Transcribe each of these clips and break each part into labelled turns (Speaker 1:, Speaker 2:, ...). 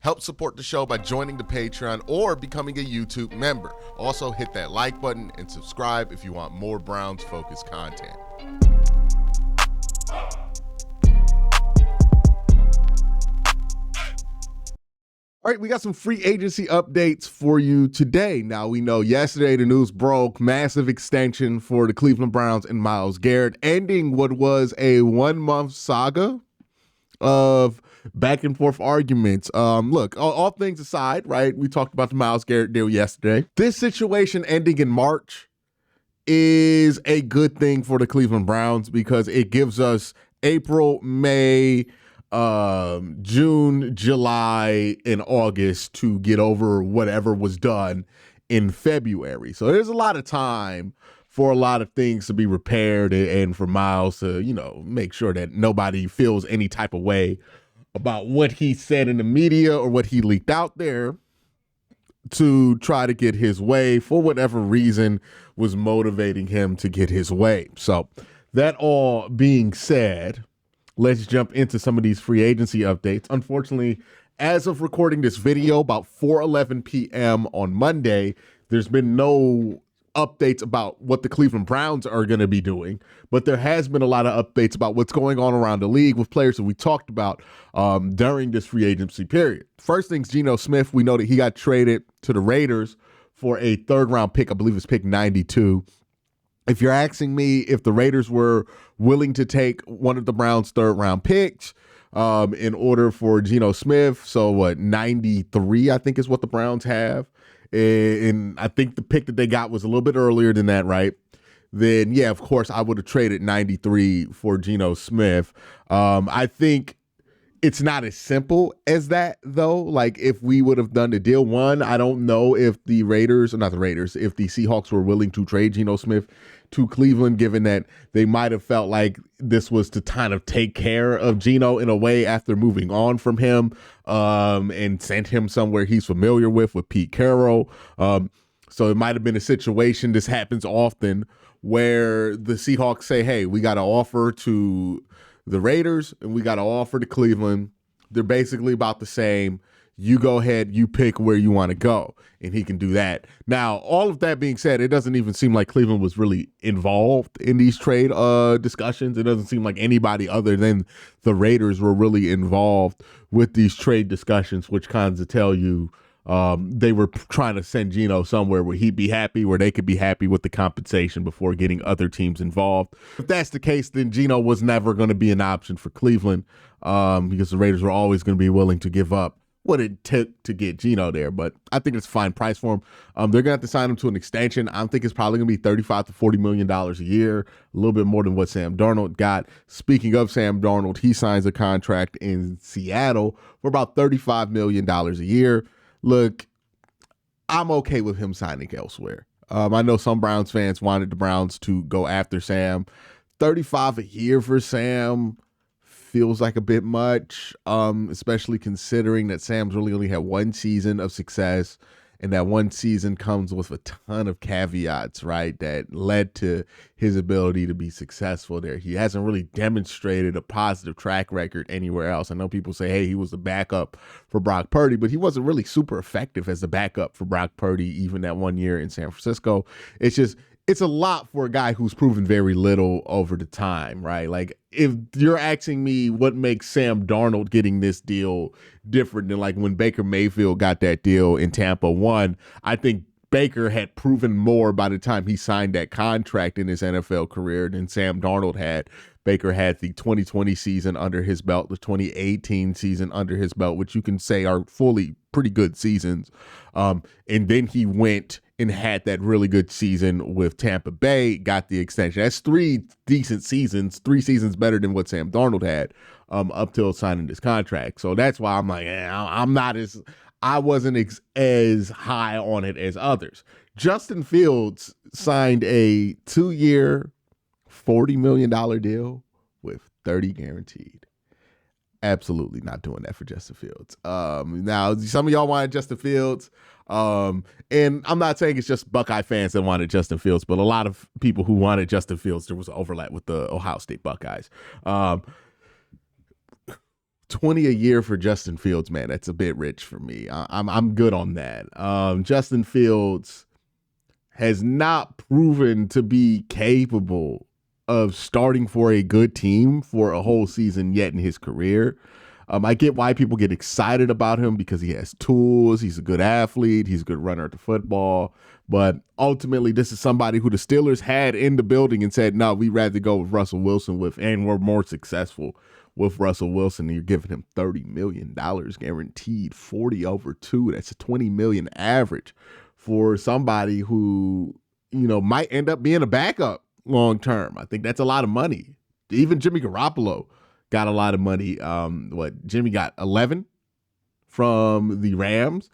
Speaker 1: Help support the show by joining the Patreon or becoming a YouTube member. Also, hit that like button and subscribe if you want more Browns-focused content. All right, we got some free agency updates for you today. Now, we know yesterday the news broke, massive extension for the Cleveland Browns and Myles Garrett, ending what was a 1-month saga of back and forth arguments. Look, all things aside, right? We talked about the Myles Garrett deal yesterday. This situation ending in March is a good thing for the Cleveland Browns because it gives us April, May, June, July, and August to get over whatever was done in February. So there's a lot of time for a lot of things to be repaired and for Myles to, make sure that nobody feels any type of way about what he said in the media or what he leaked out there to try to get his way for whatever reason was motivating him to get his way. So that all being said, let's jump into some of these free agency updates. Unfortunately, as of recording this video, about 4:11 p.m. on Monday, there's been no updates about what the Cleveland Browns are going to be doing, but there has been a lot of updates about what's going on around the league with players that we talked about during this free agency period. First thing's Geno Smith. We know that he got traded to the Raiders for a third-round pick. I believe it's pick 92. If you're asking me if the Raiders were willing to take one of the Browns' third-round picks in order for Geno Smith, so 93, I think is what the Browns have, and I think the pick that they got was a little bit earlier than that, right? Then, yeah, of course, I would have traded 93 for Geno Smith. I think it's not as simple as that, though. Like, if we would have done the deal, I don't know if the Raiders, or not the Raiders, if the Seahawks were willing to trade Geno Smith to Cleveland, given that they might have felt like this was to kind of take care of Geno in a way after moving on from him and sent him somewhere he's familiar with Pete Carroll. So it might have been a situation, this happens often, where the Seahawks say, hey, we got an offer to the Raiders and we got an offer to Cleveland. They're basically about the same. You go ahead, you pick where you want to go, and he can do that. Now, all of that being said, it doesn't even seem like Cleveland was really involved in these trade discussions. It doesn't seem like anybody other than the Raiders were really involved with these trade discussions, which kind of tell you they were trying to send Geno somewhere where he'd be happy, where they could be happy with the compensation before getting other teams involved. If that's the case, then Geno was never going to be an option for Cleveland because the Raiders were always going to be willing to give up what it took to get Geno there. But I think it's a fine price for him. They're going to have to sign him to an extension. I think it's probably going to be $35 to $40 million a year, a little bit more than what Sam Darnold got. Speaking of Sam Darnold, he signs a contract in Seattle for about $35 million a year. Look, I'm okay with him signing elsewhere. I know some Browns fans wanted the Browns to go after Sam. 35 a year for Sam feels like a bit much, especially considering that Sam's really only had one season of success, and that one season comes with a ton of caveats, right, that led to his ability to be successful there. He hasn't really demonstrated a positive track record anywhere else. I know people say, hey, he was the backup for Brock Purdy, but he wasn't really super effective as the backup for Brock Purdy, even that 1 year in San Francisco. It's a lot for a guy who's proven very little over the time, right? Like, if you're asking me what makes Sam Darnold getting this deal different than like when Baker Mayfield got that deal in Tampa, I think Baker had proven more by the time he signed that contract in his NFL career than Sam Darnold had. Baker had the 2020 season under his belt, the 2018 season under his belt, which you can say are fully pretty good seasons. And then he went and had that really good season with Tampa Bay, got the extension. That's 3 decent seasons, 3 seasons better than what Sam Darnold had up till signing this contract. So that's why I'm like, I wasn't as high on it as others. Justin Fields signed a 2-year, $40 million deal with 30 guaranteed. Absolutely not doing that for Justin Fields. Now, some of y'all wanted Justin Fields. And I'm not saying it's just Buckeye fans that wanted Justin Fields, but a lot of people who wanted Justin Fields, there was an overlap with the Ohio State Buckeyes. 20 a year for Justin Fields, man, that's a bit rich for me. I'm good on that. Justin Fields has not proven to be capable of starting for a good team for a whole season yet in his career. I get why people get excited about him because he has tools. He's a good athlete. He's a good runner at the football. But ultimately, this is somebody who the Steelers had in the building and said, no, we'd rather go with Russell Wilson and we're more successful with Russell Wilson. And you're giving him $30 million guaranteed, 40 over 2. That's a $20 million average for somebody who, might end up being a backup long term. I think that's a lot of money. Even Jimmy Garoppolo got a lot of money. Jimmy got 11 from the Rams.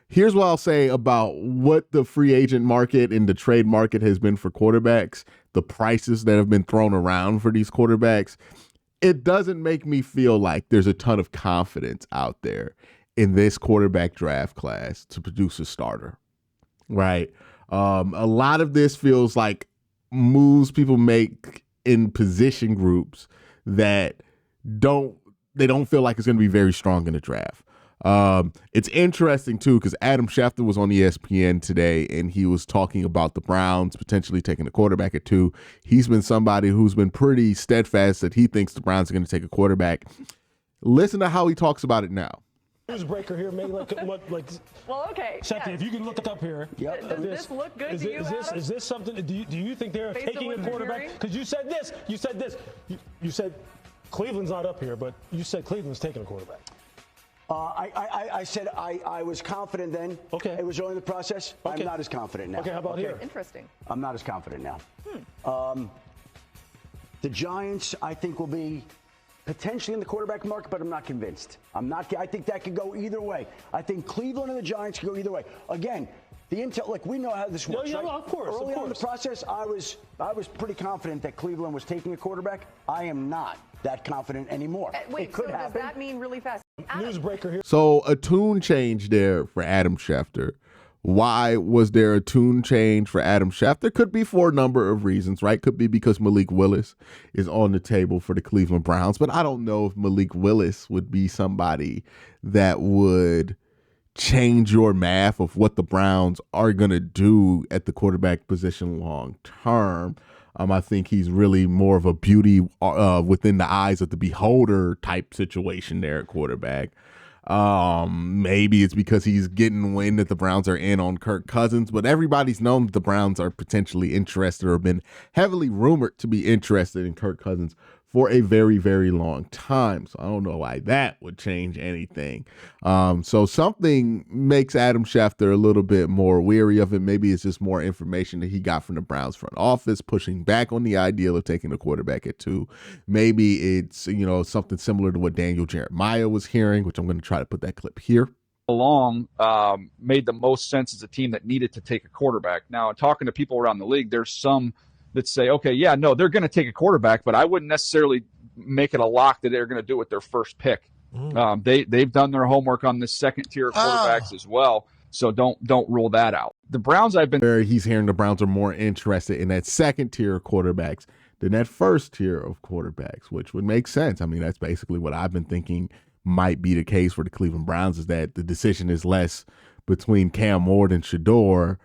Speaker 1: Here's what I'll say about what the free agent market and the trade market has been for quarterbacks, the prices that have been thrown around for these quarterbacks. It doesn't make me feel like there's a ton of confidence out there in this quarterback draft class to produce a starter, right? A lot of this feels like moves people make in position groups that don't feel like it's going to be very strong in the draft. It's interesting too because Adam Schefter was on ESPN today and he was talking about the Browns potentially taking a quarterback at 2. He's been somebody who's been pretty steadfast that he thinks the Browns are going to take a quarterback. Listen to how he talks about it now.
Speaker 2: Newsbreaker here, maybe like.
Speaker 3: Well, okay.
Speaker 2: Shefty, if you can look it up here.
Speaker 3: Yep. Does this look good to you, Adam?
Speaker 2: Is this something? Do you think they're taking a quarterback? Because you said this. You said Cleveland's not up here, but you said Cleveland's taking a quarterback.
Speaker 4: I said I was confident then. Okay. It was early in the process. Okay. I'm not as confident now.
Speaker 2: Okay, how about here?
Speaker 3: Interesting.
Speaker 4: I'm not as confident now. The Giants, I think, will be potentially in the quarterback market, but I'm not convinced. I think that could go either way. I think Cleveland and the Giants could go either way. Again, the intel, like we know how this works.
Speaker 2: No,
Speaker 4: right?
Speaker 2: of course.
Speaker 4: Early on in the process, I was pretty confident that Cleveland was taking a quarterback. I am not that confident anymore.
Speaker 3: Wait,
Speaker 4: it could happen.
Speaker 3: Does that mean really fast?
Speaker 2: Newsbreaker here.
Speaker 1: So a tune change there for Adam Schefter. Why was there a tune change for Adam Schefter? Could be for a number of reasons, right? Could be because Malik Willis is on the table for the Cleveland Browns, but I don't know if Malik Willis would be somebody that would change your math of what the Browns are going to do at the quarterback position long term. I think he's really more of a beauty within the eyes of the beholder type situation there at quarterback. Maybe it's because he's getting wind that the Browns are in on Kirk Cousins, but everybody's known that the Browns are potentially interested or been heavily rumored to be interested in Kirk Cousins for a very, very long time. So I don't know why that would change anything. So something makes Adam Schefter a little bit more weary of it. Maybe it's just more information that he got from the Browns front office, pushing back on the idea of taking a quarterback at 2. Maybe it's, something similar to what Daniel Jeremiah was hearing, which I'm going to try to put that clip here.
Speaker 5: Along made the most sense as a team that needed to take a quarterback. Now, talking to people around the league, there's some that say, okay, yeah, no, they're going to take a quarterback, but I wouldn't necessarily make it a lock that they're going to do it with their first pick. They've done their homework on this second tier of quarterbacks as well, so don't rule that out. The Browns,
Speaker 1: he's hearing the Browns are more interested in that second tier of quarterbacks than that first tier of quarterbacks, which would make sense. I mean, that's basically what I've been thinking might be the case for the Cleveland Browns, is that the decision is less between Cam Ward and Shador,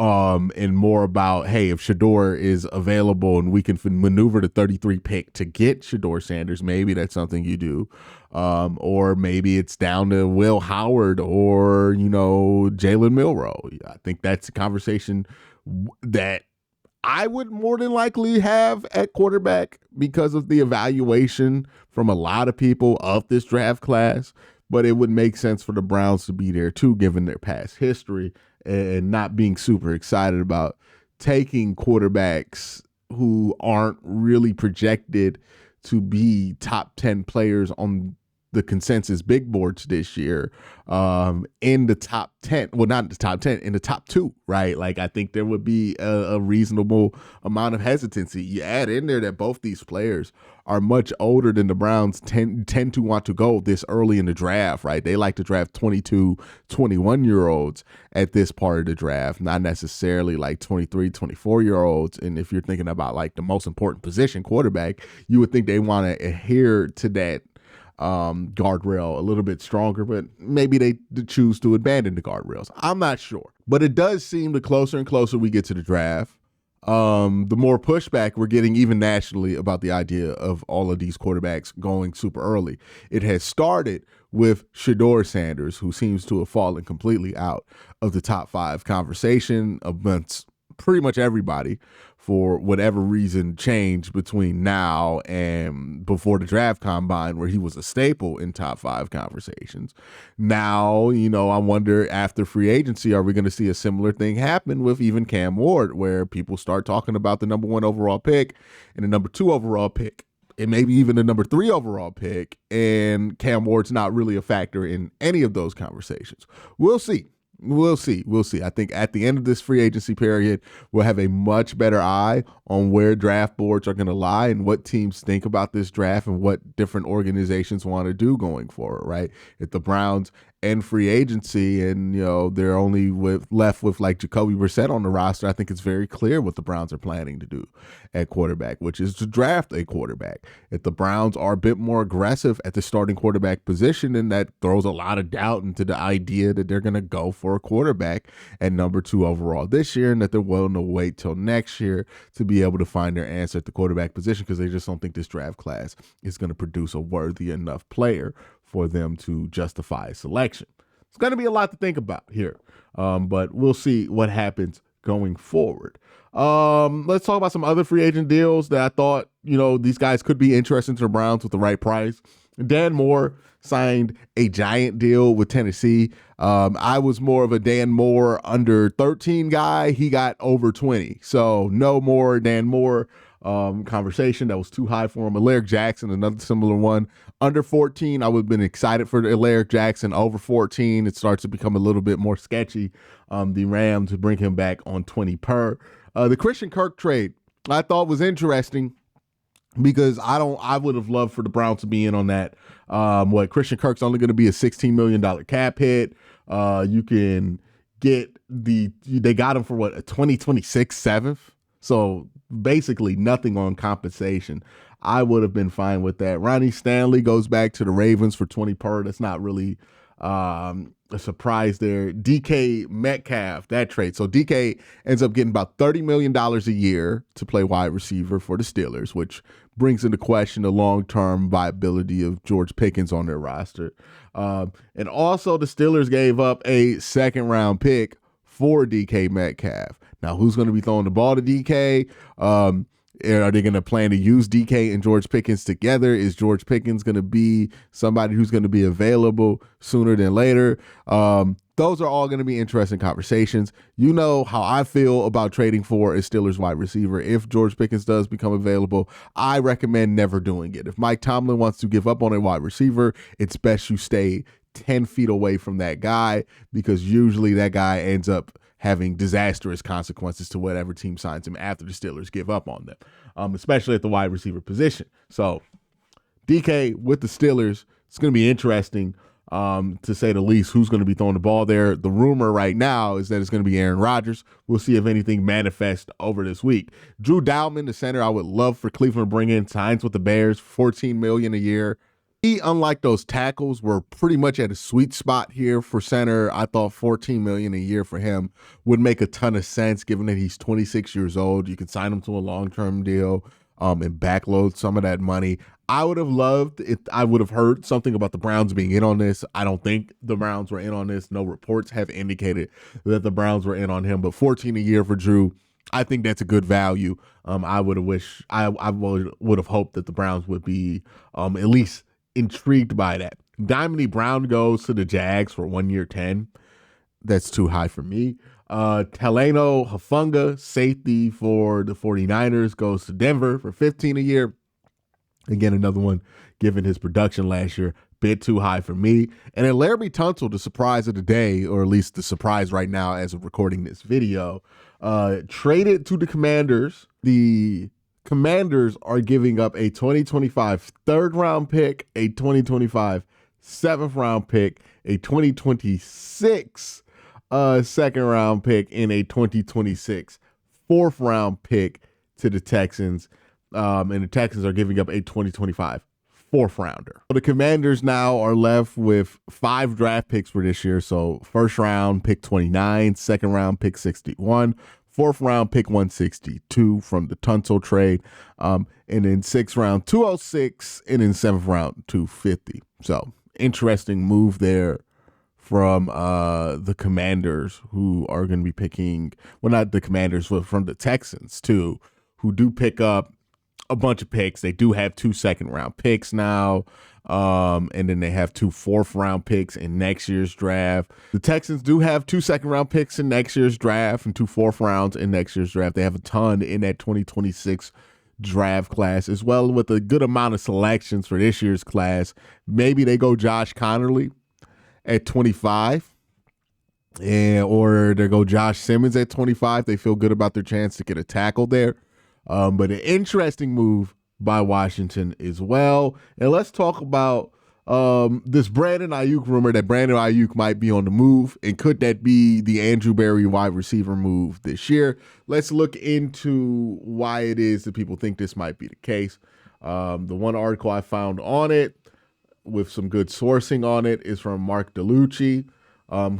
Speaker 1: and more about, hey, if Shador is available and we can maneuver the 33 pick to get Shador Sanders, maybe that's something you do. Or maybe it's down to Will Howard or, Jalen Milroe. I think that's a conversation that I would more than likely have at quarterback because of the evaluation from a lot of people of this draft class. But it would make sense for the Browns to be there too, given their past history, and not being super excited about taking quarterbacks who aren't really projected to be top 10 players on the consensus big boards this year, in the top 10. Well, not the top 10, in the top 2, right? Like, I think there would be a reasonable amount of hesitancy. You add in there that both these players are much older than the Browns tend to want to go this early in the draft, right? They like to draft 22, 21-year-olds at this part of the draft, not necessarily like 23, 24-year-olds. And if you're thinking about like the most important position, quarterback, you would think they want to adhere to that guardrail a little bit stronger, but maybe they choose to abandon the guardrails. I'm not sure. But it does seem the closer and closer we get to the draft, the more pushback we're getting even nationally about the idea of all of these quarterbacks going super early. It has started with Shedeur Sanders, who seems to have fallen completely out of the top 5 conversation amongst pretty much everybody for whatever reason changed between now and before the draft combine, where he was a staple in top 5 conversations. Now, I wonder after free agency, are we going to see a similar thing happen with even Cam Ward, where people start talking about the number 1 overall pick and the number 2 overall pick and maybe even the number 3 overall pick, and Cam Ward's not really a factor in any of those conversations? We'll see. We'll see. I think at the end of this free agency period, we'll have a much better eye on where draft boards are going to lie and what teams think about this draft and what different organizations want to do going forward, right? If the Browns end free agency and, they're only left with like Jacoby Brissett on the roster, I think it's very clear what the Browns are planning to do at quarterback, which is to draft a quarterback. If the Browns are a bit more aggressive at the starting quarterback position, then that throws a lot of doubt into the idea that they're going to go for a quarterback at number 2 overall this year, and that they're willing to wait till next year to be able to find their answer at the quarterback position, because they just don't think this draft class is going to produce a worthy enough player for them to justify a selection. It's going to be a lot to think about here, but we'll see what happens going forward. Let's talk about some other free agent deals that I thought, these guys could be interesting to the Browns with the right price. Dan Moore signed a giant deal with Tennessee. I was more of a Dan Moore under 13 guy. He got over 20. So no more Dan Moore conversation. That was too high for him. Aiyuk Jackson, another similar one. Under 14, I would have been excited for Aiyuk Jackson. Over 14, it starts to become a little bit more sketchy. The Rams to bring him back on 20 per. The Christian Kirk trade I thought was interesting, because I would have loved for the Browns to be in on that. Christian Kirk's only going to be a $16 million cap hit. You can get they got him for a 2026 7th. So basically nothing on compensation. I would have been fine with that. Ronnie Stanley goes back to the Ravens for 20 per. That's not really a surprise there. DK Metcalf, that trade. So DK ends up getting about $30 million a year to play wide receiver for the Steelers, which brings into question the long-term viability of George Pickens on their roster. And also the Steelers gave up a 2nd-round pick for DK Metcalf. Now, who's going to be throwing the ball to DK? Are they going to plan to use DK and George Pickens together? Is George Pickens going to be somebody who's going to be available sooner than later? Those are all going to be interesting conversations. You know how I feel about trading for a Steelers wide receiver. If George Pickens does become available, I recommend never doing it. If Mike Tomlin wants to give up on a wide receiver, it's best you stay 10 feet away from that guy, because usually that guy ends up having disastrous consequences to whatever team signs him after the Steelers give up on them, especially at the wide receiver position. So DK with the Steelers, it's going to be interesting, to say the least, who's going to be throwing the ball there. The rumor right now is that it's going to be Aaron Rodgers. We'll see if anything manifests over this week. Drew Dalman, the center, I would love for Cleveland to bring in, signs with the Bears, $14 million a year. He, unlike those tackles, were pretty much at a sweet spot here for center. I thought $14 million a year for him would make a ton of sense, given that he's 26 years old. You could sign him to a long-term deal and backload some of that money. I would have loved if I would have heard something about the Browns being in on this. I don't think the Browns were in on this. No reports have indicated that the Browns were in on him, but $14 a year for Drew, I think that's a good value. I would have hoped that the Browns would be at least intrigued by that. Dimity Brown goes to the Jags for 1 year, 10. That's too high for me. Taleno Hufanga, safety for the 49ers, goes to Denver for 15 a year. Again, another one, given his production last year, bit too high for me. And then Laremy Tunsil, the surprise of the day, or at least the surprise right now as of recording this video, traded to the Commanders. The Commanders are giving up a 2025 3rd-round pick, a 2025 7th-round pick, a 2026 2nd-round pick, and a 2026 4th-round pick to the Texans. And the Texans are giving up a 2025 4th rounder. So the Commanders now are left with 5 draft picks for this year. So 1st round, pick 29, 2nd round, pick 61, 4th round, pick 162 from the Tunsil trade, and then 6th round, 206, and then 7th round, 250. So interesting move there from the Commanders, who are going to be picking, well, not the Commanders, but from the Texans too, who do pick up a bunch of picks. They do have 2 2nd-round picks now, and then they have 2 4th-round picks in next year's draft. The Texans do have 2 2nd-round picks in next year's draft and 2 4th rounds in next year's draft. They have a ton in that 2026 draft class, as well with a good amount of selections for this year's class. Maybe they go Josh Connerly at 25, or they go Josh Simmons at 25. They feel good about their chance to get a tackle there. But an interesting move by Washington as well. And let's talk about this Brandon Aiyuk rumor that Brandon Aiyuk might be on the move. And could that be the Andrew Berry wide receiver move this year? Let's look into why it is that people think this might be the case. The one article I found on it with some good sourcing on it is from Mark DeLucci,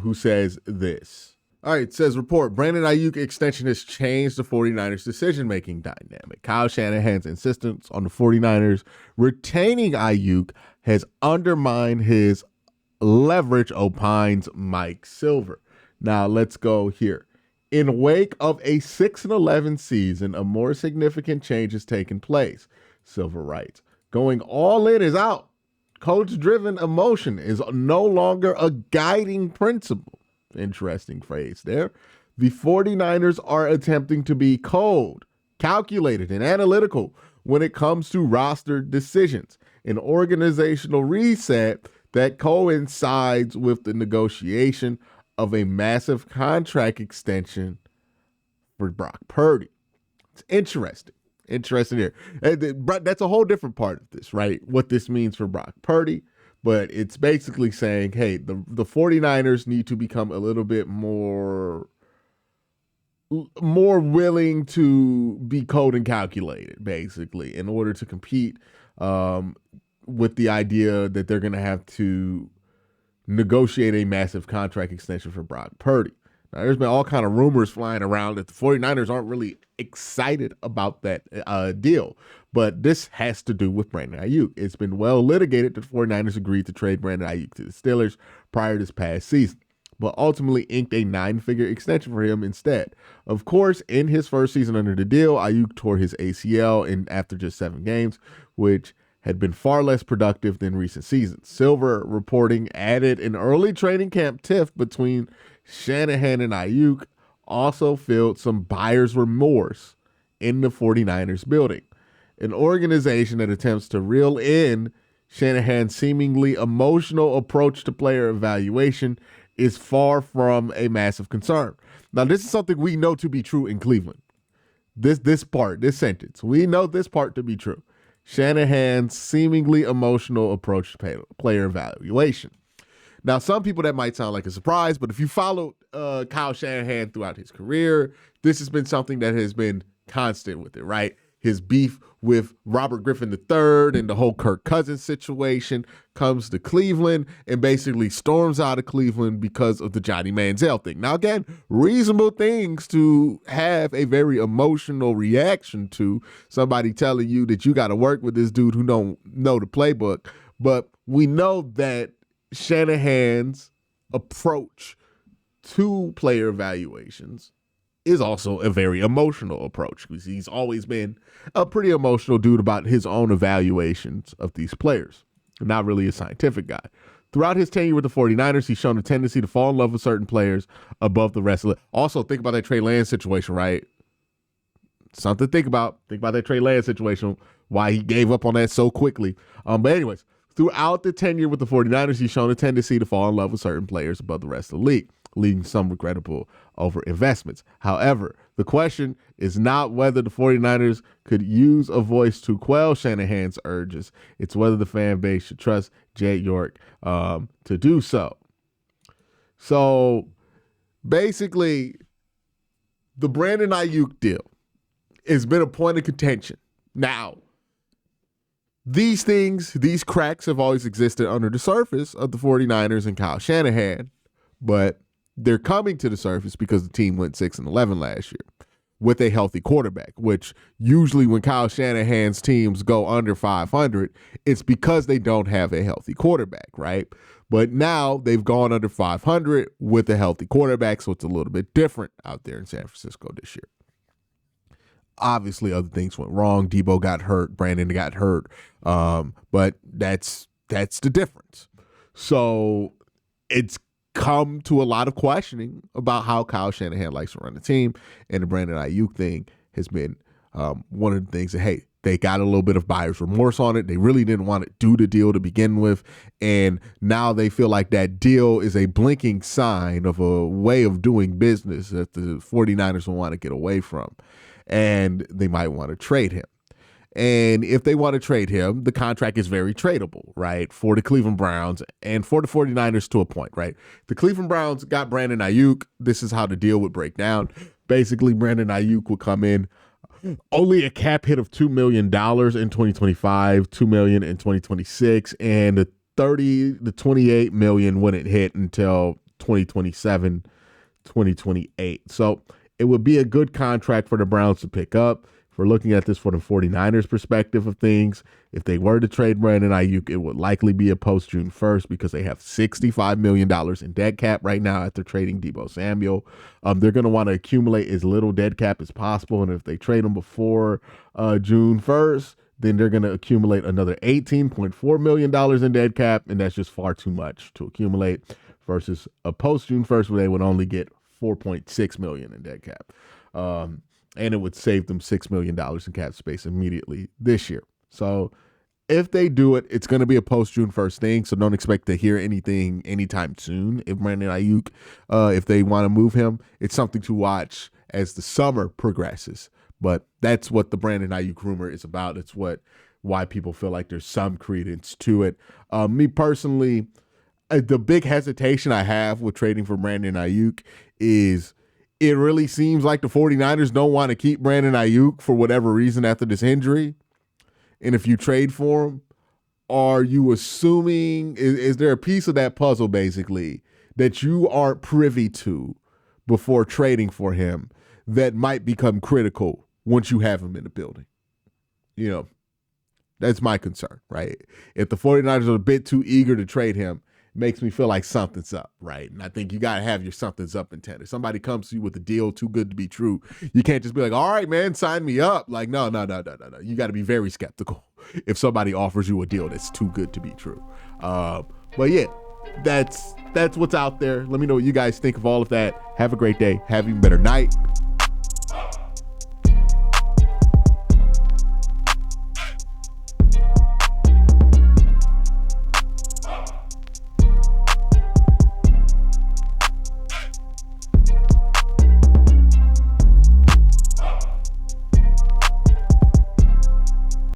Speaker 1: who says this. All right, it says, report, Brandon Aiyuk extension has changed the 49ers' decision-making dynamic. Kyle Shanahan's insistence on the 49ers retaining Aiyuk has undermined his leverage, opines Mike Silver. Now, let's go here. In wake of a 6-11 season, a more significant change has taken place, Silver writes. Going all in is out. Coach-driven emotion is no longer a guiding principle. Interesting phrase there. The 49ers are attempting to be cold, calculated, and analytical when it comes to roster decisions. An organizational reset that coincides with the negotiation of a massive contract extension for Brock Purdy. It's interesting. Interesting here. That's a whole different part of this, right? What this means for Brock Purdy. But it's basically saying, hey, the 49ers need to become a little bit more willing to be cold and calculated, basically, in order to compete with the idea that they're going to have to negotiate a massive contract extension for Brock Purdy. Now, there's been all kind of rumors flying around that the 49ers aren't really excited about that deal. But this has to do with Brandon Aiyuk. It's been well litigated that the 49ers agreed to trade Brandon Aiyuk to the Steelers prior to this past season, but ultimately inked a 9-figure extension for him instead. Of course, in his first season under the deal, Aiyuk tore his ACL after just 7 games, which had been far less productive than recent seasons. Silver reporting added an early training camp tiff between Shanahan and Aiyuk also filled some buyer's remorse in the 49ers building. An organization that attempts to reel in Shanahan's seemingly emotional approach to player evaluation is far from a massive concern. Now, this is something we know to be true in Cleveland. This sentence, we know this part to be true. Shanahan's seemingly emotional approach to player evaluation. Now, some people that might sound like a surprise, but if you followed Kyle Shanahan throughout his career, this has been something that has been constant with it, right? His beef with Robert Griffin III and the whole Kirk Cousins situation comes to Cleveland and basically storms out of Cleveland because of the Johnny Manziel thing. Now, again, reasonable things to have a very emotional reaction to, somebody telling you that you got to work with this dude who don't know the playbook. But we know that Shanahan's approach to player evaluations is also a very emotional approach, because he's always been a pretty emotional dude about his own evaluations of these players. Not really a scientific guy. Throughout his tenure with the 49ers, he's shown a tendency to fall in love with certain players above the rest of it. Also, think about that Trey Lance situation, right? Something to think about. Think about that Trey Lance situation, why he gave up on that so quickly. But anyways, throughout the tenure with the 49ers, he's shown a tendency to fall in love with certain players above the rest of the league, leading some regrettable over investments. However, the question is not whether the 49ers could use a voice to quell Shanahan's urges. It's whether the fan base should trust Jay York to do so. So basically, the Brandon Aiyuk deal has been a point of contention. Now, these things, these cracks have always existed under the surface of the 49ers and Kyle Shanahan, but they're coming to the surface because the team went 6-11 last year with a healthy quarterback, which usually when Kyle Shanahan's teams go under 500, it's because they don't have a healthy quarterback, right? But now they've gone under 500 with a healthy quarterback, so it's a little bit different out there in San Francisco this year. Obviously, other things went wrong. Debo got hurt. Brandon got hurt. But that's the difference. So it's come to a lot of questioning about how Kyle Shanahan likes to run the team. And the Brandon Aiyuk thing has been one of the things that, hey, they got a little bit of buyer's remorse on it. They really didn't want to do the deal to begin with. And now they feel like that deal is a blinking sign of a way of doing business that the 49ers will want to get away from. And they might want to trade him. And if they want to trade him, the contract is very tradable, right, for the Cleveland Browns and for the 49ers to a point, right? The Cleveland Browns got Brandon Aiyuk. This is how the deal would break down. Basically, Brandon Aiyuk would come in only a cap hit of $2 million in 2025, $2 million in 2026, and the $28 million wouldn't hit until 2027, 2028. So it would be a good contract for the Browns to pick up. If we're looking at this for the 49ers perspective of things, if they were to trade Brandon Aiyuk, it would likely be a post-June 1st because they have $65 million in dead cap right now after trading Deebo Samuel. They're going to want to accumulate as little dead cap as possible, and if they trade him before June 1st, then they're going to accumulate another $18.4 million in dead cap, and that's just far too much to accumulate versus a post-June 1st where they would only get $4.6 million in dead cap. And it would save them $6 million in cap space immediately this year. So if they do it, it's going to be a post-June 1st thing, so don't expect to hear anything anytime soon. If Brandon Aiyuk, if they want to move him, it's something to watch as the summer progresses. But that's what the Brandon Aiyuk rumor is about. It's why people feel like there's some credence to it. Me personally, the big hesitation I have with trading for Brandon Aiyuk is it really seems like the 49ers don't want to keep Brandon Aiyuk for whatever reason after this injury. And if you trade for him, are you assuming, is there a piece of that puzzle basically that you aren't privy to before trading for him that might become critical once you have him in the building? You know, that's my concern, right? If the 49ers are a bit too eager to trade him, makes me feel like something's up, right? And I think you got to have your something's up intent. If somebody comes to you with a deal too good to be true, you can't just be like, all right, man, sign me up. Like, no. You got to be very skeptical if somebody offers you a deal that's too good to be true. But yeah, that's what's out there. Let me know what you guys think of all of that. Have a great day. Have an even better night.